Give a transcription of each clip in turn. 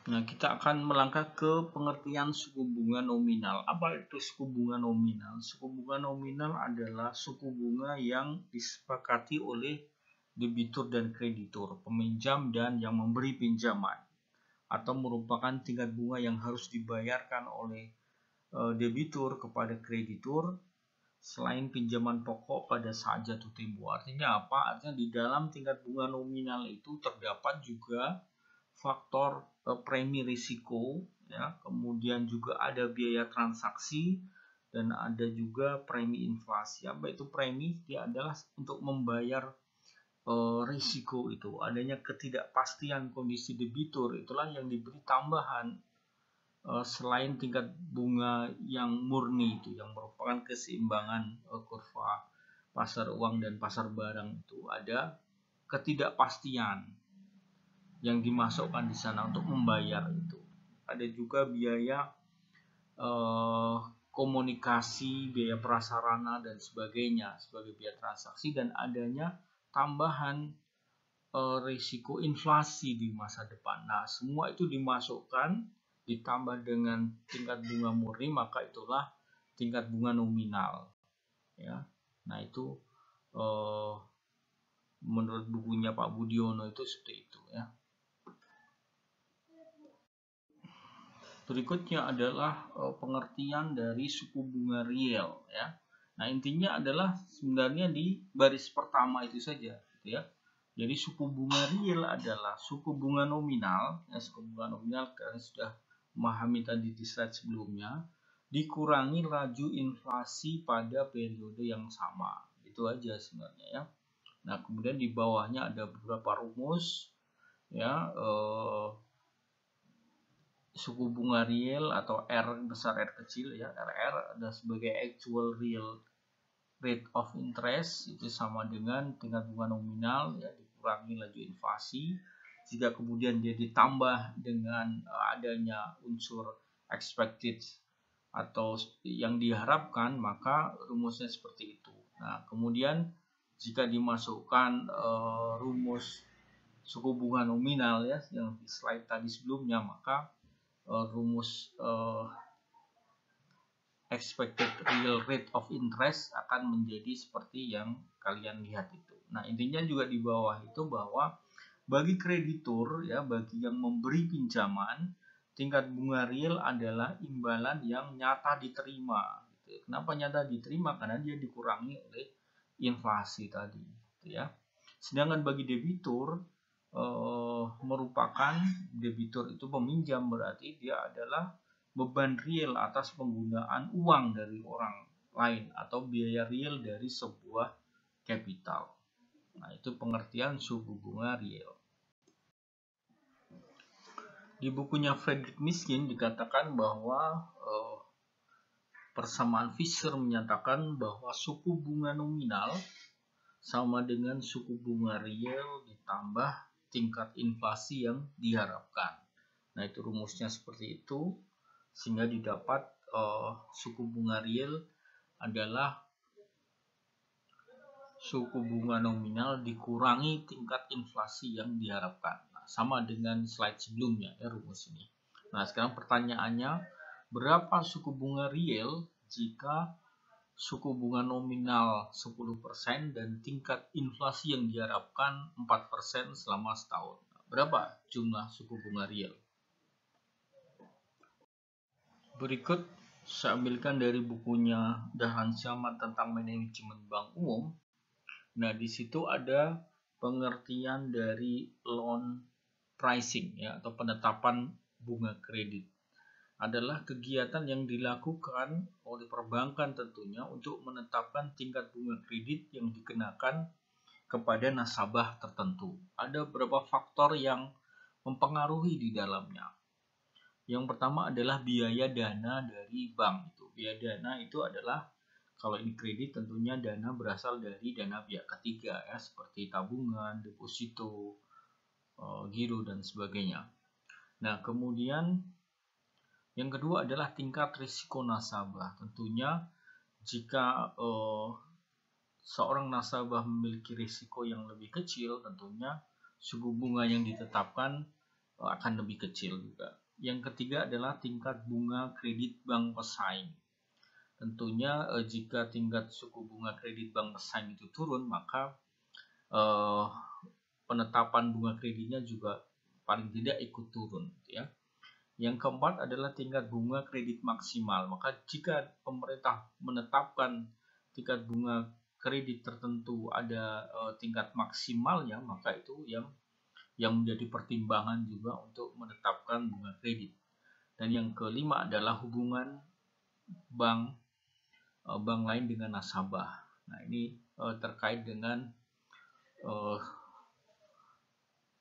Nah, kita akan melangkah ke pengertian suku bunga nominal. Apa itu suku bunga nominal? Suku bunga nominal adalah suku bunga yang disepakati oleh debitur dan kreditur, peminjam dan yang memberi pinjaman, atau merupakan tingkat bunga yang harus dibayarkan oleh debitur kepada kreditur selain pinjaman pokok pada saat jatuh tempo. Artinya apa? Artinya di dalam tingkat bunga nominal itu terdapat juga faktor premi risiko, ya, kemudian juga ada biaya transaksi dan ada juga premi inflasi. Apa itu premi? Dia adalah untuk membayar risiko itu, adanya ketidakpastian kondisi debitur, itulah yang diberi tambahan selain tingkat bunga yang murni itu, yang merupakan keseimbangan kurva pasar uang dan pasar barang, itu ada ketidakpastian yang dimasukkan di sana untuk membayar itu. Ada juga biaya komunikasi, biaya prasarana dan sebagainya sebagai biaya transaksi, dan adanya tambahan risiko inflasi di masa depan. Nah, semua itu dimasukkan ditambah dengan tingkat bunga murni, maka itulah tingkat bunga nominal, ya. Nah, itu menurut bukunya Pak Budiono itu seperti itu, ya. Berikutnya adalah pengertian dari suku bunga real, ya. Nah, intinya adalah sebenarnya di baris pertama itu saja, gitu ya. Jadi suku bunga real adalah suku bunga nominal, ya, suku bunga nominal kalian sudah memahami tadi di slide sebelumnya, dikurangi laju inflasi pada periode yang sama. Itu aja sebenarnya, ya. Nah, kemudian di bawahnya ada beberapa rumus, ya. Suku bunga real atau R besar R kecil, ya, RR ada sebagai actual real rate of interest, itu sama dengan tingkat bunga nominal, ya, dikurangi laju inflasi. Jika kemudian dia ditambah dengan adanya unsur expected atau yang diharapkan, maka rumusnya seperti itu. Nah, kemudian jika dimasukkan rumus suku bunga nominal, ya, yang di slide tadi sebelumnya, maka rumus expected real rate of interest akan menjadi seperti yang kalian lihat itu. Nah, intinya juga di bawah itu bahwa bagi kreditur, ya, bagi yang memberi pinjaman, tingkat bunga real adalah imbalan yang nyata diterima, gitu. Kenapa nyata diterima? Karena dia dikurangi oleh inflasi tadi, gitu, ya. Sedangkan bagi debitur, merupakan debitur itu peminjam, berarti dia adalah beban real atas penggunaan uang dari orang lain atau biaya real dari sebuah capital. Nah, itu pengertian suku bunga real. Di bukunya Friedrich Mishkin dikatakan bahwa persamaan Fisher menyatakan bahwa suku bunga nominal sama dengan suku bunga real ditambah tingkat inflasi yang diharapkan. Nah, itu rumusnya seperti itu, sehingga didapat suku bunga real adalah suku bunga nominal dikurangi tingkat inflasi yang diharapkan. Nah, sama dengan slide sebelumnya, ya, rumus ini. Nah, sekarang pertanyaannya, berapa suku bunga real jika suku bunga nominal 10% dan tingkat inflasi yang diharapkan 4% selama setahun? Berapa jumlah suku bunga real? Berikut saya ambilkan dari bukunya Dahlan Syahmat tentang manajemen bank umum. Nah, di situ ada pengertian dari loan pricing, ya, atau penetapan bunga kredit. Adalah kegiatan yang dilakukan oleh perbankan tentunya untuk menetapkan tingkat bunga kredit yang dikenakan kepada nasabah tertentu. Ada beberapa faktor yang mempengaruhi di dalamnya. Yang pertama adalah biaya dana dari bank. Biaya dana itu adalah, kalau ini kredit, tentunya dana berasal dari dana pihak ketiga, ya, seperti tabungan, deposito, giro dan sebagainya. Nah, kemudian yang kedua adalah tingkat risiko nasabah. Tentunya jika seorang nasabah memiliki risiko yang lebih kecil, tentunya suku bunga yang ditetapkan akan lebih kecil juga. Yang ketiga adalah tingkat bunga kredit bank pesaing. Tentunya jika tingkat suku bunga kredit bank pesaing itu turun, maka penetapan bunga kreditnya juga paling tidak ikut turun, ya. Yang keempat adalah tingkat bunga kredit maksimal. Maka jika pemerintah menetapkan tingkat bunga kredit tertentu ada tingkat maksimalnya, maka itu yang menjadi pertimbangan juga untuk menetapkan bunga kredit. Dan yang kelima adalah hubungan bank lain dengan nasabah. Nah, ini terkait dengan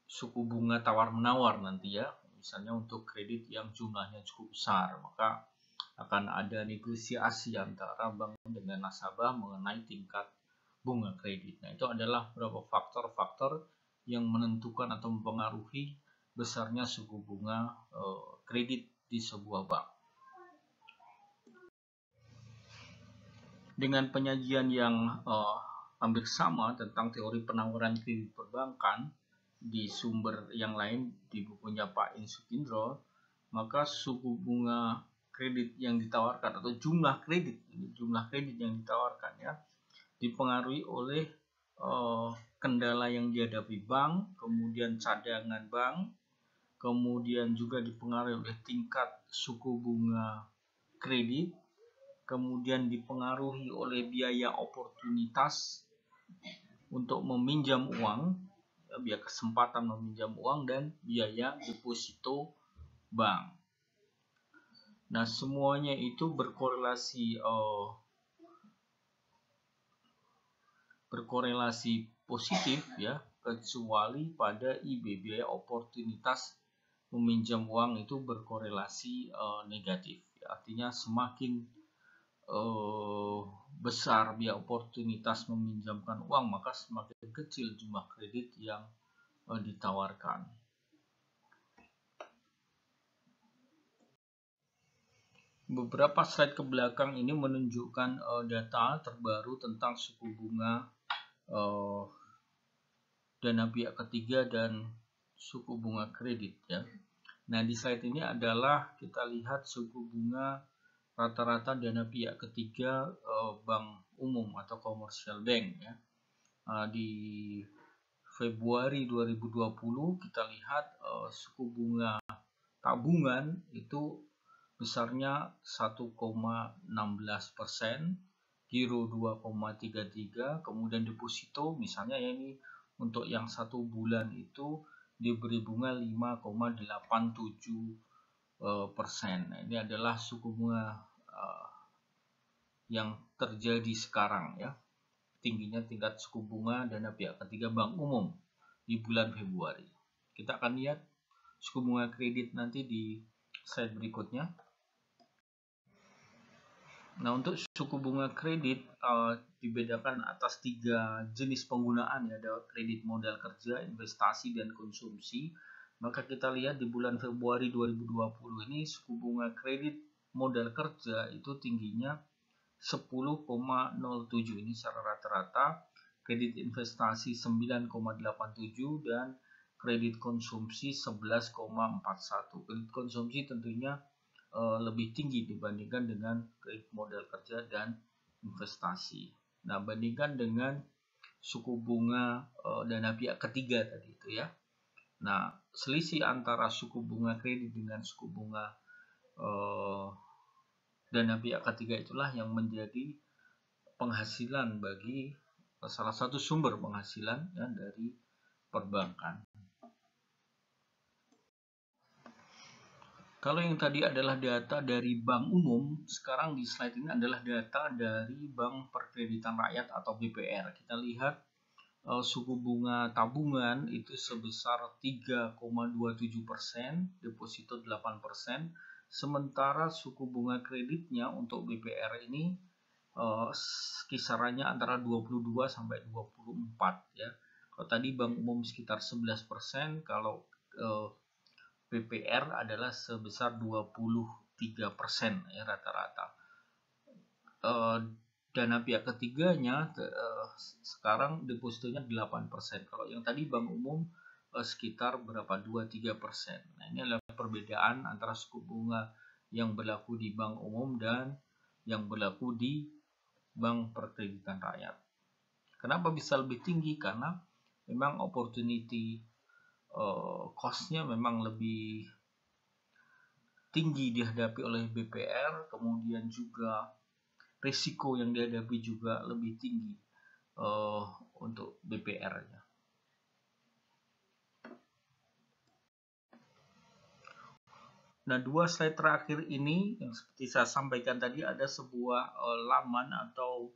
suku bunga tawar-menawar nanti, ya. Misalnya untuk kredit yang jumlahnya cukup besar, maka akan ada negosiasi antara bank dengan nasabah mengenai tingkat bunga kredit. Nah, itu adalah beberapa faktor-faktor yang menentukan atau mempengaruhi besarnya suku bunga kredit di sebuah bank. Dengan penyajian yang hampir sama tentang teori penawaran kredit perbankan di sumber yang lain di bukunya Pak Insukindro, maka suku bunga kredit yang ditawarkan atau jumlah kredit yang ditawarkan, ya, dipengaruhi oleh kendala yang dihadapi bank, kemudian cadangan bank, kemudian juga dipengaruhi oleh tingkat suku bunga kredit, kemudian dipengaruhi oleh biaya oportunitas untuk meminjam uang, biaya kesempatan meminjam uang, dan biaya deposito bank. Nah, semuanya itu berkorelasi positif, ya, kecuali pada IB, biaya oportunitas meminjam uang itu berkorelasi negatif. Artinya semakin besar biaya oportunitas meminjamkan uang, maka semakin kecil jumlah kredit yang ditawarkan. Beberapa slide ke belakang ini menunjukkan data terbaru tentang suku bunga dana pihak ketiga dan suku bunga kredit, ya. Nah, di slide ini adalah kita lihat suku bunga rata-rata dana pihak ketiga bank umum atau commercial bank, ya. Di Februari 2020 kita lihat suku bunga tabungan itu besarnya 1,16%, giro 2,33%, kemudian deposito misalnya, ya, ini untuk yang 1 bulan itu diberi bunga 5,87%. Nah, ini adalah suku bunga yang terjadi sekarang, ya, tingginya tingkat suku bunga dana pihak ketiga bank umum di bulan Februari. Kita akan lihat suku bunga kredit nanti di slide berikutnya. Nah, untuk suku bunga kredit dibedakan atas 3 jenis penggunaan, ya, ada kredit modal kerja, investasi, dan konsumsi. Maka kita lihat di bulan Februari 2020 ini suku bunga kredit modal kerja itu tingginya 10,07 ini secara rata-rata, kredit investasi 9,87 dan kredit konsumsi 11,41. Kredit konsumsi tentunya lebih tinggi dibandingkan dengan kredit modal kerja dan investasi. Nah, bandingkan dengan suku bunga dana pihak ketiga tadi itu, ya. Nah, selisih antara suku bunga kredit dengan suku bunga dana pihak ketiga itulah yang menjadi penghasilan bagi salah satu sumber penghasilan, ya, dari perbankan. Kalau yang tadi adalah data dari bank umum, sekarang di slide ini adalah data dari Bank Perkreditan Rakyat atau BPR. Kita lihat suku bunga tabungan itu sebesar 3,27%, deposito 8%, sementara suku bunga kreditnya untuk BPR ini kisarannya antara 22 sampai 24, ya. Kalau tadi bank umum sekitar 11%, kalau BPR adalah sebesar 23%, ya, rata-rata. Dana pihak ketiganya sekarang depositonya 8%. Kalau yang tadi bank umum sekitar berapa 2-3%. Nah, ini adalah perbedaan antara suku bunga yang berlaku di bank umum dan yang berlaku di bank perkreditan rakyat. Kenapa bisa lebih tinggi? Karena memang opportunity cost-nya memang lebih tinggi dihadapi oleh BPR, kemudian juga risiko yang dihadapi juga lebih tinggi untuk BPR-nya. Nah, 2 slide terakhir ini yang seperti saya sampaikan tadi, ada sebuah laman atau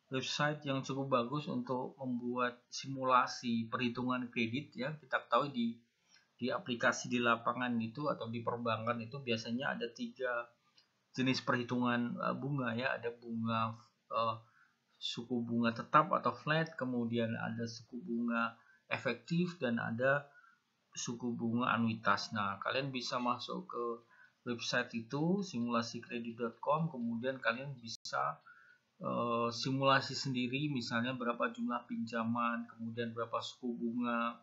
website yang cukup bagus untuk membuat simulasi perhitungan kredit ya. Kita tahu di aplikasi di lapangan itu atau di perbankan itu biasanya ada 3 jenis perhitungan bunga ya. Ada bunga suku bunga tetap atau flat, kemudian ada suku bunga efektif, dan ada suku bunga anuitas. Nah, kalian bisa masuk ke website itu simulasikredit.com, kemudian kalian bisa simulasi sendiri, misalnya berapa jumlah pinjaman, kemudian berapa suku bunga,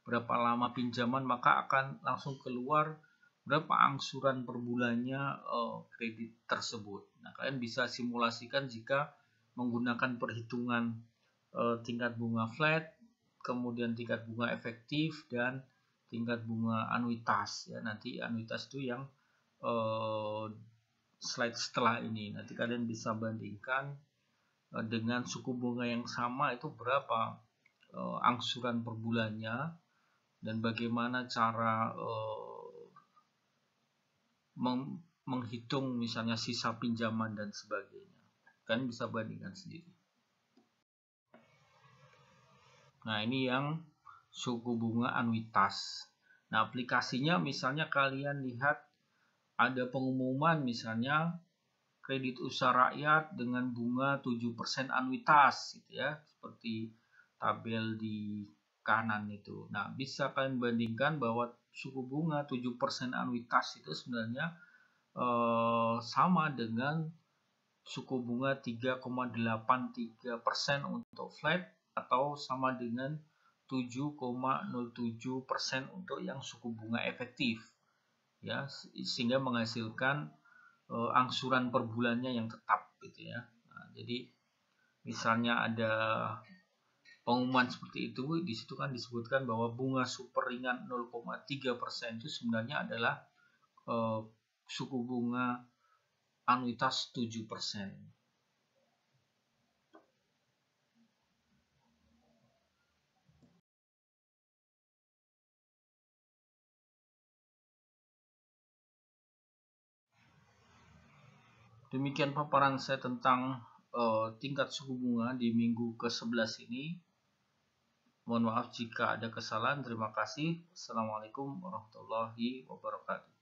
berapa lama pinjaman, maka akan langsung keluar berapa angsuran per bulannya kredit tersebut. Nah, kalian bisa simulasikan jika menggunakan perhitungan tingkat bunga flat, kemudian tingkat bunga efektif, dan tingkat bunga anuitas ya. Nanti anuitas itu yang slide setelah ini. Nanti kalian bisa bandingkan dengan suku bunga yang sama itu berapa angsuran per bulannya, dan bagaimana cara menghitung misalnya sisa pinjaman dan sebagainya. Kalian bisa bandingkan sendiri. Nah, ini yang suku bunga anuitas. Nah, aplikasinya misalnya kalian lihat ada pengumuman misalnya kredit usaha rakyat dengan bunga 7% anuitas gitu ya, seperti tabel di kanan itu. Nah, bisa kalian bandingkan bahwa suku bunga 7% anuitas itu sebenarnya sama dengan suku bunga 3,83% untuk flat, atau sama dengan 7,07% untuk yang suku bunga efektif ya, sehingga menghasilkan angsuran per bulannya yang tetap gitu ya. Nah, jadi misalnya ada pengumuman seperti itu, di situ kan disebutkan bahwa bunga super ringan 0,3% itu sebenarnya adalah suku bunga anuitas 7%. Demikian paparan saya tentang tingkat suku bunga di minggu ke-11 ini. Mohon maaf jika ada kesalahan. Terima kasih. Assalamualaikum warahmatullahi wabarakatuh.